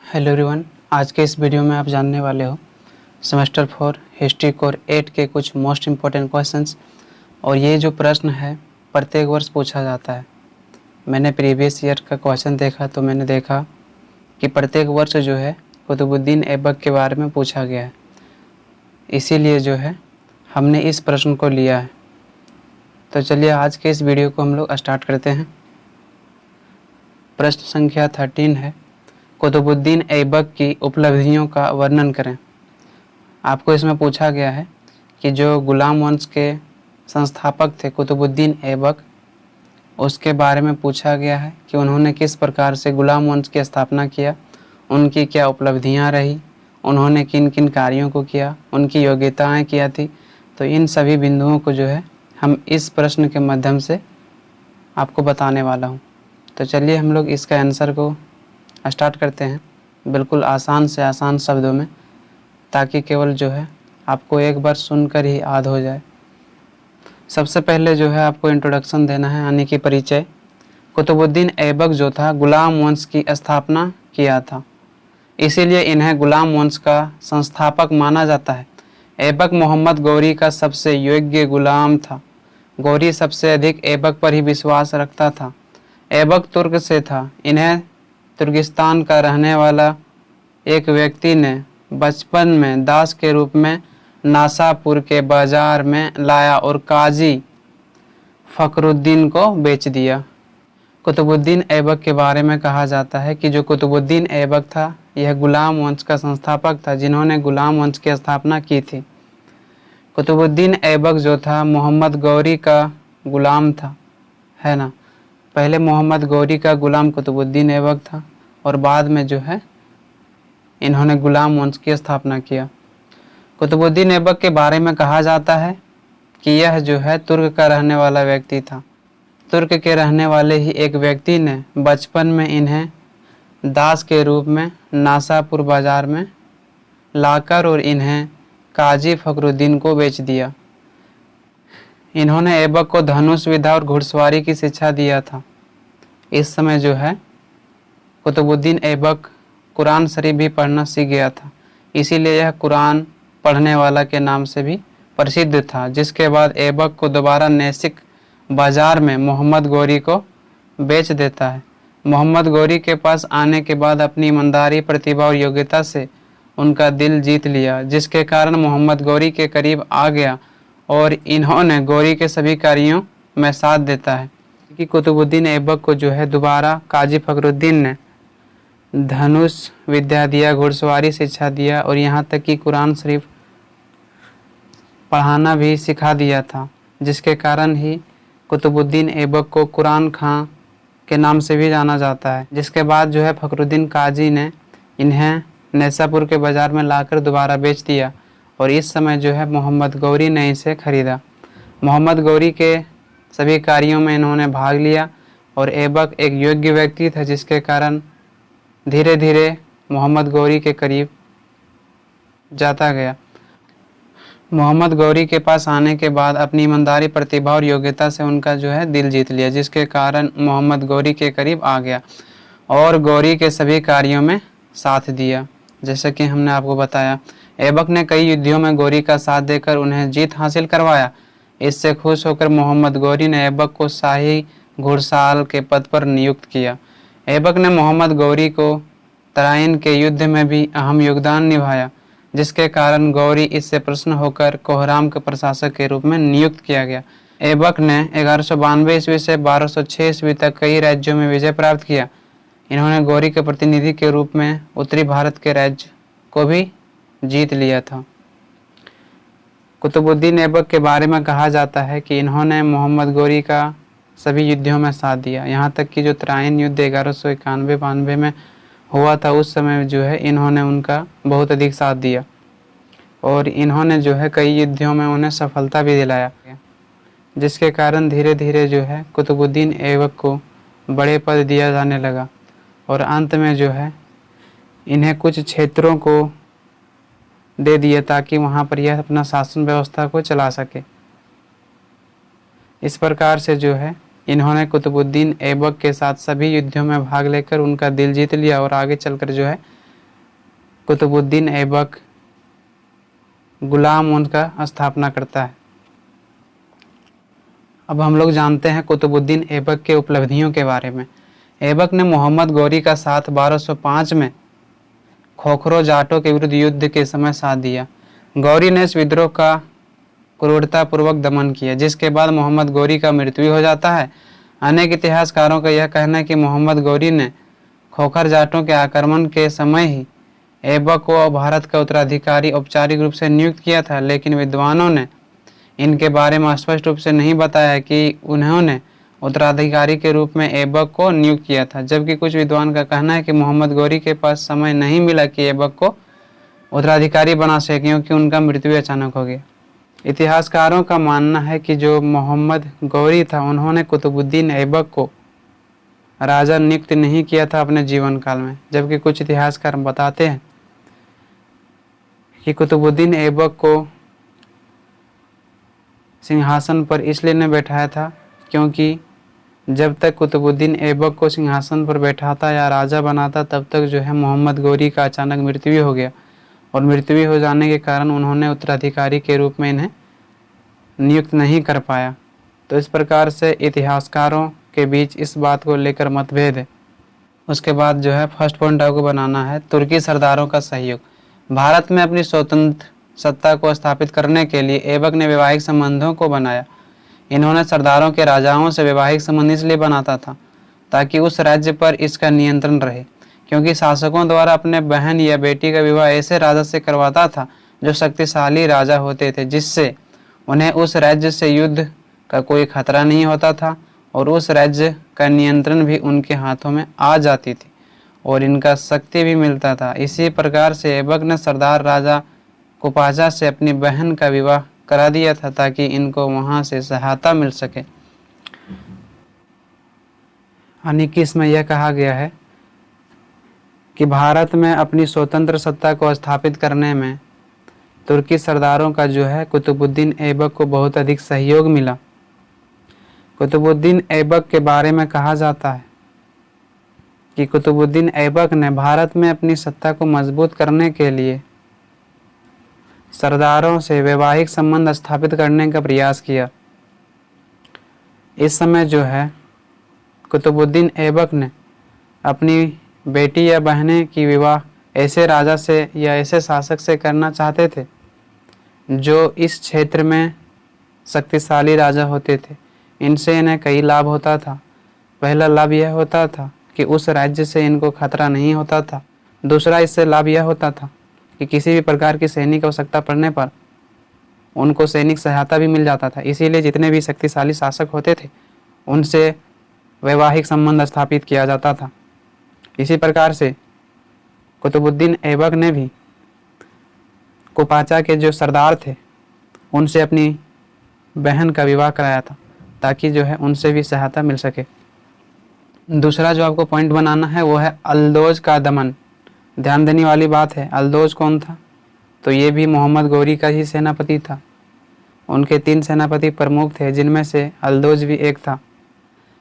Hello everyone, आज के इस वीडियो में आप जानने वाले हो सेमेस्टर 4 हिस्ट्री कोर 8 के कुछ मोस्ट इम्पोर्टेंट क्वेश्चंस। और ये जो प्रश्न है प्रत्येक वर्ष पूछा जाता है। मैंने प्रीवियस ईयर का क्वेश्चन देखा तो मैंने देखा कि प्रत्येक वर्ष जो है कुतुबुद्दीन ऐबक के बारे में पूछा गया है। इसीलिए जो है हमने इस प्रश्न को लिया है। तो चलिए आज के इस वीडियो को हम लोग स्टार्ट करते हैं। प्रश्न संख्या 13 है, कुतुबुद्दीन ऐबक की उपलब्धियों का वर्णन करें। आपको इसमें पूछा गया है कि जो गुलाम वंश के संस्थापक थे कुतुबुद्दीन ऐबक, उसके बारे में पूछा गया है कि उन्होंने किस प्रकार से गुलाम वंश की स्थापना किया, उनकी क्या उपलब्धियां रही, उन्होंने किन किन कार्यों को किया, उनकी योग्यताएं क्या थी। तो इन सभी बिंदुओं को जो है हम इस प्रश्न के माध्यम से आपको बताने वाला हूं। तो चलिए हम लोग इसका आंसर को स्टार्ट करते हैं, बिल्कुल आसान से आसान शब्दों में, ताकि केवल जो है आपको एक बार सुनकर ही याद हो जाए। सबसे पहले जो है आपको इंट्रोडक्शन देना है, यानी कि परिचय। कुतुबुद्दीन ऐबक जो था गुलाम वंश की स्थापना किया था, इसीलिए इन्हें गुलाम वंश का संस्थापक माना जाता है। ऐबक मोहम्मद गौरी का सबसे योग्य गुलाम था। गौरी सबसे अधिक ऐबक पर ही विश्वास रखता था। ऐबक तुर्क से था। इन्हें तुर्किस्तान का रहने वाला एक व्यक्ति ने बचपन में दास के रूप में नासापुर के बाजार में लाया और काजी फखरुद्दीन को बेच दिया। कुतुबुद्दीन ऐबक के बारे में कहा जाता है कि जो कुतुबुद्दीन ऐबक था यह गुलाम वंश का संस्थापक था, जिन्होंने गुलाम वंश की स्थापना की थी। कुतुबुद्दीन ऐबक जो था मोहम्मद गौरी का गुलाम था, है ना। पहले मोहम्मद गौरी का गुलाम कुतुबुद्दीन ऐबक था और बाद में जो है इन्होंने गुलाम वंश की स्थापना किया। कुतुबुद्दीन ऐबक के बारे में कहा जाता है कि यह जो है तुर्क का रहने वाला व्यक्ति था। तुर्क के रहने वाले ही एक व्यक्ति ने बचपन में इन्हें दास के रूप में नासापुर बाजार में लाकर और इन्हें काजी फखरुद्दीन को बेच दिया। इन्होंने ऐबक को धनुष विद्या और घुड़सवारी की शिक्षा दिया था। इस समय जो है कुतुबुद्दीन ऐबक कुरान शरीफ भी पढ़ना सीख गया था, इसीलिए यह कुरान पढ़ने वाला के नाम से भी प्रसिद्ध था। जिसके बाद ऐबक को दोबारा नेसिक बाजार में मोहम्मद गौरी को बेच देता है। मोहम्मद गौरी के पास आने के बाद अपनी ईमानदारी, प्रतिभा और योग्यता से उनका दिल जीत लिया, जिसके कारण मोहम्मद गौरी के करीब आ गया और इन्होंने गौरी के सभी कार्यों में साथ देता है। कि कुतुबुद्दीन ऐबक को जो है दोबारा काजी फखरुद्दीन ने धनुष विद्या दिया, घुड़सवारी शिक्षा दिया और यहाँ तक कि कुरान शरीफ पढ़ाना भी सिखा दिया था, जिसके कारण ही कुतुबुद्दीन ऐबक को कुरान खां के नाम से भी जाना जाता है। जिसके बाद जो है फखरुद्दीन काजी ने इन्हें नैसापुर के बाज़ार में लाकर दोबारा बेच दिया और इस समय जो है मोहम्मद गौरी ने इसे खरीदा। मोहम्मद गौरी के सभी कार्यों में इन्होंने भाग लिया और ऐबक एक योग्य व्यक्ति था, जिसके कारण धीरे धीरे मोहम्मद गौरी के करीब जाता गया। मोहम्मद गौरी के पास आने के बाद अपनी ईमानदारी, प्रतिभा और योग्यता से उनका जो है दिल जीत लिया, जिसके कारण मोहम्मद गौरी के करीब आ गया और गौरी के सभी कार्यों में साथ दिया। जैसे कि हमने आपको बताया, ऐबक ने कई युद्धों में गौरी का साथ देकर उन्हें जीत हासिल करवाया। इससे खुश होकर मोहम्मद गौरी ने ऐबक को शाही घुड़साल के पद पर नियुक्त किया। ऐबक ने मोहम्मद गौरी को तराइन के युद्ध में भी अहम योगदान निभाया, जिसके कारण गौरी इससे प्रसन्न होकर कोहराम के प्रशासक के रूप में नियुक्त किया गया। ऐबक ने 1192 ईस्वी से 1206 ईस्वी तक कई राज्यों में विजय प्राप्त किया। इन्होंने गौरी के प्रतिनिधि के रूप में उत्तरी भारत के राज्य को भी जीत लिया था। कुतुबुद्दीन ऐबक के बारे में कहा जाता है कि इन्होंने मोहम्मद गौरी का सभी युद्धों में साथ दिया। यहाँ तक कि जो तराइन युद्ध 1191-92 में हुआ था, उस समय जो है इन्होंने उनका बहुत अधिक साथ दिया और इन्होंने जो है कई युद्धों में उन्हें सफलता भी दिलाया, जिसके कारण धीरे धीरे जो है कुतुबुद्दीन ऐबक को बड़े पद दिया जाने लगा और अंत में जो है इन्हें कुछ क्षेत्रों को दे दिया ताकि वहाँ पर यह अपना शासन व्यवस्था को चला सके। इस प्रकार से जो है इन्होंने कुतुबुद्दीन ऐबक के साथ सभी युद्धों में भाग लेकर उनका दिल जीत लिया और आगे चलकर जो है कुतुबुद्दीन ऐबक गुलाम उनका स्थापना करता है। अब हम लोग जानते हैं कुतुबुद्दीन ऐबक के उपलब्धियों के बारे में। ऐबक ने मोहम्मद गौरी का साथ 1205 में खोखरो जाटों के विरुद्ध युद्ध के समय साथ दिया। गौरी ने इस विद्रोह का क्रूरतापूर्वक दमन किया, जिसके बाद मोहम्मद गौरी का मृत्यु हो जाता है। अनेक इतिहासकारों का यह कहना है कि मोहम्मद गौरी ने खोखर जाटों के आक्रमण के समय ही ऐबक को भारत का उत्तराधिकारी औपचारिक रूप से नियुक्त किया था, लेकिन विद्वानों ने इनके बारे में स्पष्ट रूप से नहीं बताया कि उन्होंने उत्तराधिकारी के रूप में ऐबक को नियुक्त किया था। जबकि कुछ विद्वान का कहना है कि मोहम्मद गौरी के पास समय नहीं मिला कि ऐबक को उत्तराधिकारी बना सके, क्योंकि उनका मृत्यु अचानक हो गया। इतिहासकारों का मानना है कि जो मोहम्मद गौरी था, उन्होंने कुतुबुद्दीन ऐबक को राजा नियुक्त नहीं किया था अपने जीवन काल में। जबकि कुछ इतिहासकार बताते हैं कि कुतुबुद्दीन ऐबक को सिंहासन पर इसलिए ने बैठाया था क्योंकि जब तक कुतुबुद्दीन ऐबक को सिंहासन पर बैठाता या राजा बनाता, तब तक जो है मोहम्मद गौरी का अचानक मृत्यु हो गया, और मृत्यु हो जाने के कारण उन्होंने उत्तराधिकारी के रूप में इन्हें नियुक्त नहीं कर पाया। तो इस प्रकार से इतिहासकारों के बीच इस बात को लेकर मतभेद है। उसके बाद जो है फर्स्ट पॉइंट आपको बनाना है, तुर्की सरदारों का सहयोग। भारत में अपनी स्वतंत्र सत्ता को स्थापित करने के लिए ऐबक ने वैवाहिक संबंधों को बनाया। इन्होंने सरदारों के राजाओं से वैवाहिक संबंध इसलिए बनाता था ताकि उस राज्य पर इसका नियंत्रण रहे, क्योंकि शासकों द्वारा अपने बहन या बेटी का विवाह ऐसे राजा से करवाता था जो शक्तिशाली राजा होते थे, जिससे उन्हें उस राज्य से युद्ध का कोई खतरा नहीं होता था और उस राज्य का नियंत्रण भी उनके हाथों में आ जाती थी और इनका शक्ति भी मिलता था। इसी प्रकार से ऐबक ने सरदार राजा कुपाचा से अपनी बहन का विवाह करा दिया था ताकि इनको वहां से सहायता मिल सके। यानी कि इसमें यह कहा गया है कि भारत में अपनी स्वतंत्र सत्ता को स्थापित करने में तुर्की सरदारों का जो है कुतुबुद्दीन ऐबक को बहुत अधिक सहयोग मिला। कुतुबुद्दीन ऐबक के बारे में कहा जाता है कि कुतुबुद्दीन ऐबक ने भारत में अपनी सत्ता को मजबूत करने के लिए सरदारों से वैवाहिक संबंध स्थापित करने का प्रयास किया। इस समय जो है कुतुबुद्दीन ऐबक ने अपनी बेटी या बहनें की विवाह ऐसे राजा से या ऐसे शासक से करना चाहते थे जो इस क्षेत्र में शक्तिशाली राजा होते थे। इनसे इन्हें कई लाभ होता था। पहला लाभ यह होता था कि उस राज्य से इनको खतरा नहीं होता था। दूसरा इससे लाभ यह होता था कि किसी भी प्रकार की सैनिक आवश्यकता पड़ने पर उनको सैनिक सहायता भी मिल जाता था। इसीलिए जितने भी शक्तिशाली शासक होते थे उनसे वैवाहिक संबंध स्थापित किया जाता था। इसी प्रकार से कुतुबुद्दीन ऐबक ने भी कुपाचा के जो सरदार थे उनसे अपनी बहन का विवाह कराया था ताकि जो है उनसे भी सहायता मिल सके। दूसरा जो आपको पॉइंट बनाना है वो है अल्दोज का दमन। ध्यान देने वाली बात है, अल्दोज कौन था? तो ये भी मोहम्मद गौरी का ही सेनापति था। उनके 3 सेनापति प्रमुख थे जिनमें से अल्दोज भी एक था।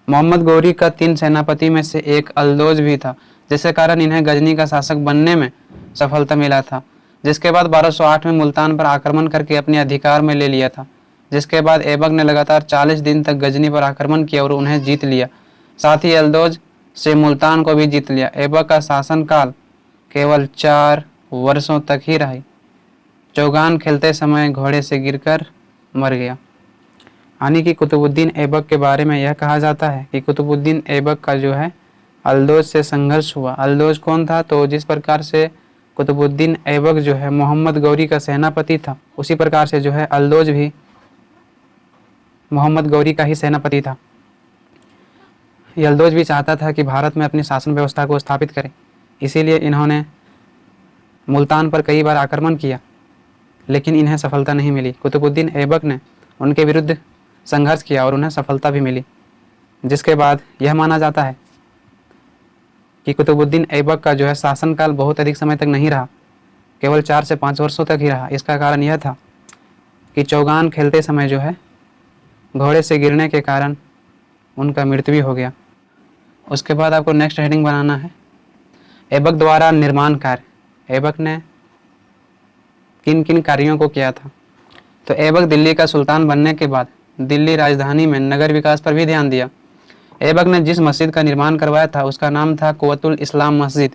मोहम्मद गौरी का 3 सेनापति में से एक अल्दोज भी था, जिसके कारण इन्हें गजनी का शासक बनने में सफलता मिला था, जिसके बाद 1208 में मुल्तान पर आक्रमण करके अपने अधिकार में ले लिया था। जिसके बाद ऐबक ने लगातार 40 दिन तक गजनी पर आक्रमण किया और उन्हें जीत लिया। साथ ही अल्दोज से मुल्तान को भी जीत लिया। ऐबक का शासनकाल केवल 4 वर्षों तक ही रही। चौगान खेलते समय घोड़े से गिरकर मर गया। यानी कि कुतुबुद्दीन ऐबक के बारे में यह कहा जाता है कि कुतुबुद्दीन ऐबक का जो है अल्दोज से संघर्ष हुआ। अल्दोज कौन था? तो जिस प्रकार से कुतुबुद्दीन ऐबक जो है मोहम्मद गौरी का सेनापति था, उसी प्रकार से जो है अल्दोज भी मोहम्मद गौरी का ही सेनापति था। अल्दोज भी चाहता था कि भारत में अपनी शासन व्यवस्था को स्थापित करें, इसीलिए इन्होंने मुल्तान पर कई बार आक्रमण किया, लेकिन इन्हें सफलता नहीं मिली। कुतुबुद्दीन ऐबक ने उनके विरुद्ध संघर्ष किया और उन्हें सफलता भी मिली, जिसके बाद यह माना जाता है कि कुतुबुद्दीन ऐबक का जो है शासनकाल बहुत अधिक समय तक नहीं रहा, केवल 4 से 5 वर्षों तक ही रहा। इसका कारण यह था कि चौगान खेलते समय जो है घोड़े से गिरने के कारण उनका मृत्यु हो गया। उसके बाद आपको नेक्स्ट हेडिंग बनाना है ऐबक द्वारा निर्माण कार्य। ऐबक ने किन किन कार्यों को किया था। तो ऐबक दिल्ली का सुल्तान बनने के बाद दिल्ली राजधानी में नगर विकास पर भी ध्यान दिया। ऐबक ने जिस मस्जिद का निर्माण करवाया था उसका नाम था कुव्वतुल इस्लाम मस्जिद,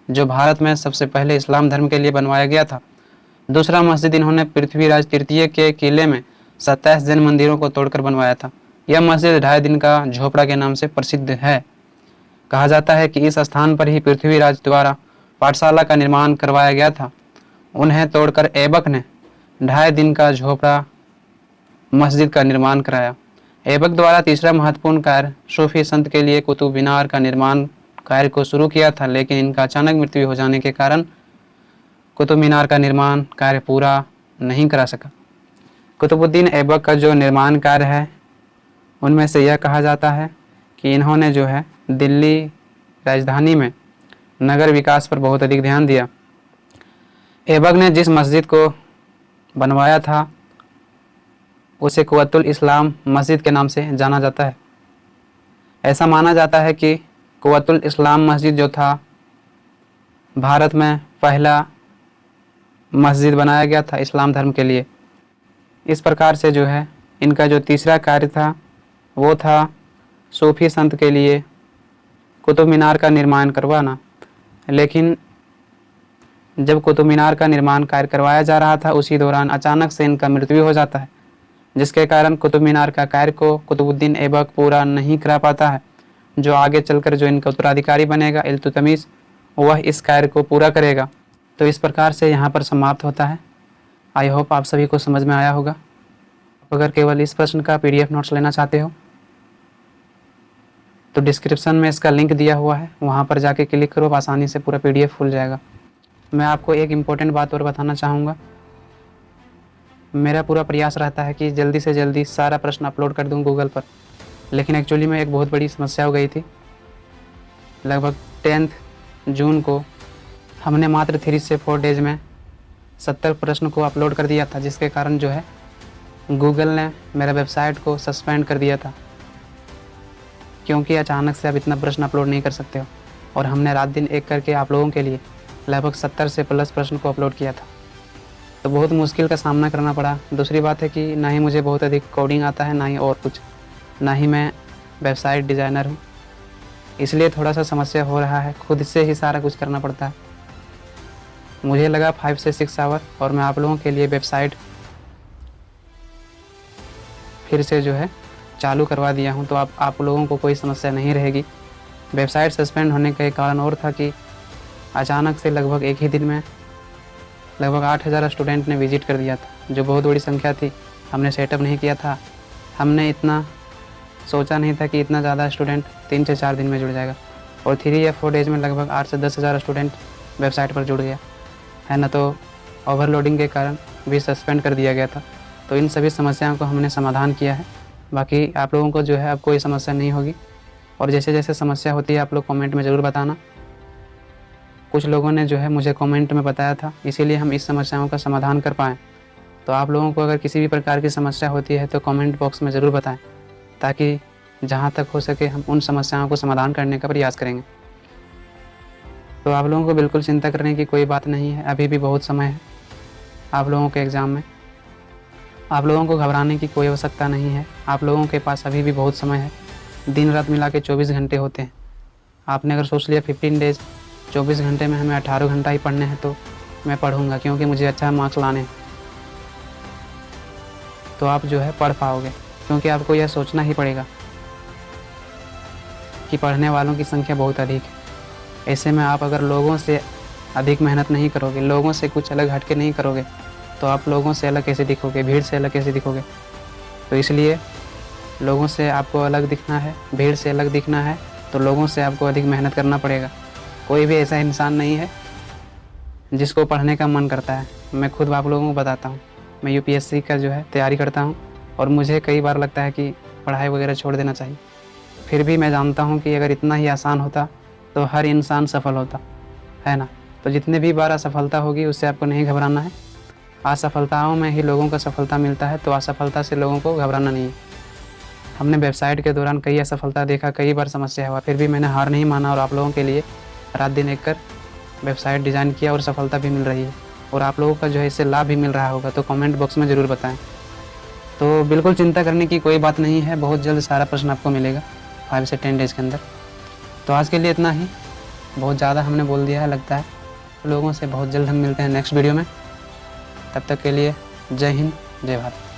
जो भारत में सबसे पहले इस्लाम धर्म के लिए बनवाया गया था। दूसरा मस्जिद इन्होंने पृथ्वीराज तृतीय के किले में 27 जैन मंदिरों को तोड़कर बनवाया था। यह मस्जिद 2.5 दिन का झोपड़ा के नाम से प्रसिद्ध है। कहा जाता है कि इस स्थान पर ही पृथ्वीराज द्वारा पाठशाला का निर्माण करवाया गया था। उन्हें तोड़कर ऐबक ने 2.5 दिन का झोपड़ा मस्जिद का निर्माण कराया। ऐबक द्वारा तीसरा महत्वपूर्ण कार्य सूफी संत के लिए कुतुब मीनार का निर्माण कार्य को शुरू किया था, लेकिन इनका अचानक मृत्यु हो जाने के कारण कुतुब मीनार का निर्माण कार्य पूरा नहीं करा सका। कुतुबुद्दीन ऐबक का जो निर्माण कार्य है उनमें से यह कहा जाता है कि इन्होंने जो है दिल्ली राजधानी में नगर विकास पर बहुत अधिक ध्यान दिया। ऐबक ने जिस मस्जिद को बनवाया था उसे कुव्वतुल इस्लाम मस्जिद के नाम से जाना जाता है। ऐसा माना जाता है कि कुव्वतुल इस्लाम मस्जिद जो था भारत में पहला मस्जिद बनाया गया था इस्लाम धर्म के लिए। इस प्रकार से जो है इनका जो तीसरा कार्य था वो था सूफी संत के लिए कुतुब मीनार का निर्माण करवाना। लेकिन जब कुतुब मीनार का निर्माण कार्य करवाया जा रहा था उसी दौरान अचानक से इनका मृत्यु हो जाता है, जिसके कारण कुतुब मीनार का कार्य को कुतुबुद्दीन ऐबक पूरा नहीं करा पाता है। जो आगे चलकर जो इनका उत्तराधिकारी बनेगा इल्तुतमिश, वह इस कार्य को पूरा करेगा। तो इस प्रकार से यहाँ पर समाप्त होता है। आई होप आप सभी को समझ में आया होगा। अगर केवल इस प्रश्न का PDF नोट्स लेना चाहते हो तो डिस्क्रिप्शन में इसका लिंक दिया हुआ है, वहाँ पर जाके क्लिक करो, आसानी से पूरा PDF खुल जाएगा। मैं आपको एक इम्पोर्टेंट बात और बताना चाहूँगा। मेरा पूरा प्रयास रहता है कि जल्दी से जल्दी सारा प्रश्न अपलोड कर दूँ गूगल पर, लेकिन एक्चुअली में एक बहुत बड़ी समस्या हो गई थी। लगभग 10 जून को हमने मात्र 3 से 4 डेज में 70 प्रश्न को अपलोड कर दिया था, जिसके कारण जो है गूगल ने मेरा वेबसाइट को सस्पेंड कर दिया था, क्योंकि अचानक से आप इतना प्रश्न अपलोड नहीं कर सकते हो। और हमने रात दिन एक करके आप लोगों के लिए लगभग 70 से प्लस प्रश्न को अपलोड किया था, तो बहुत मुश्किल का सामना करना पड़ा। दूसरी बात है कि ना ही मुझे बहुत अधिक कोडिंग आता है, ना ही और कुछ, ना ही मैं वेबसाइट डिज़ाइनर हूँ, इसलिए थोड़ा सा समस्या हो रहा है। खुद से ही सारा कुछ करना पड़ता है। मुझे लगा 5 से 6 आवर और मैं आप लोगों के लिए वेबसाइट फिर से जो है चालू करवा दिया हूं, तो आप लोगों को कोई समस्या नहीं रहेगी। वेबसाइट सस्पेंड होने का एक कारण और था कि अचानक से लगभग एक ही दिन में लगभग 8000 स्टूडेंट ने विजिट कर दिया था, जो बहुत बड़ी संख्या थी। हमने सेटअप नहीं किया था, हमने इतना सोचा नहीं था कि इतना ज़्यादा स्टूडेंट 3 से 4 दिन में जुड़ जाएगा। और 3 या 4 डेज़ में लगभग 8 से 10 हज़ार स्टूडेंट वेबसाइट पर जुड़ गया है ना। तो ओवरलोडिंग के कारण भी सस्पेंड कर दिया गया था। तो इन सभी समस्याओं को हमने समाधान किया है। बाकी आप लोगों को जो है अब कोई समस्या नहीं होगी। और जैसे जैसे समस्या होती है आप लोग कमेंट में ज़रूर बताना। कुछ लोगों ने जो है मुझे कमेंट में बताया था, इसीलिए हम इस समस्याओं का समाधान कर पाएँ। तो आप लोगों को अगर किसी भी प्रकार की समस्या होती है तो कमेंट बॉक्स में ज़रूर बताएं, ताकि जहाँ तक हो सके हम उन समस्याओं को समाधान करने का प्रयास करेंगे। तो आप लोगों को बिल्कुल चिंता करने की कोई बात नहीं है, अभी भी बहुत समय है आप लोगों के एग्ज़ाम में। आप लोगों को घबराने की कोई आवश्यकता नहीं है, आप लोगों के पास अभी भी बहुत समय है। दिन रात मिला के 24 घंटे होते हैं। आपने अगर सोच लिया 15 डेज़ 24 घंटे में हमें 18 घंटा ही पढ़ने हैं, तो मैं पढ़ूँगा क्योंकि मुझे अच्छा मार्क्स लाने हैं। तो आप जो है पढ़ पाओगे, क्योंकि आपको यह सोचना ही पड़ेगा कि पढ़ने वालों की संख्या बहुत अधिक है। ऐसे में आप अगर लोगों से अधिक मेहनत नहीं करोगे, लोगों से कुछ अलग हटके नहीं करोगे, तो आप लोगों से अलग कैसे दिखोगे, भीड़ से अलग कैसे दिखोगे। तो इसलिए लोगों से आपको अलग दिखना है, भीड़ से अलग दिखना है, तो लोगों से आपको अधिक मेहनत करना पड़ेगा। कोई भी ऐसा इंसान नहीं है जिसको पढ़ने का मन करता है। मैं खुद आप लोगों को बताता हूँ, मैं UPSC का जो है तैयारी करता हूँ और मुझे कई बार लगता है कि पढ़ाई वगैरह छोड़ देना चाहिए। फिर भी मैं जानता हूँ कि अगर इतना ही आसान होता तो हर इंसान सफल होता है ना। तो जितने भी बार असफलता होगी उससे आपको नहीं घबराना है। असफलताओं में ही लोगों को सफलता मिलता है, तो असफलता से लोगों को घबराना नहीं है। हमने वेबसाइट के दौरान कई असफलता देखा, कई बार समस्या हुआ, फिर भी मैंने हार नहीं माना और आप लोगों के लिए रात दिन एक कर वेबसाइट डिज़ाइन किया और सफलता भी मिल रही है, और आप लोगों का जो है इससे लाभ भी मिल रहा होगा, तो कमेंट बॉक्स में ज़रूर बताएं। तो बिल्कुल चिंता करने की कोई बात नहीं है, बहुत जल्द सारा प्रश्न आपको मिलेगा 5 से 10 डेज़ के अंदर। तो आज के लिए इतना ही, बहुत ज़्यादा हमने बोल दिया है लगता है लोगों से। बहुत जल्द हम मिलते हैं नेक्स्ट वीडियो में, तब तक के लिए जय हिंद, जय भारत।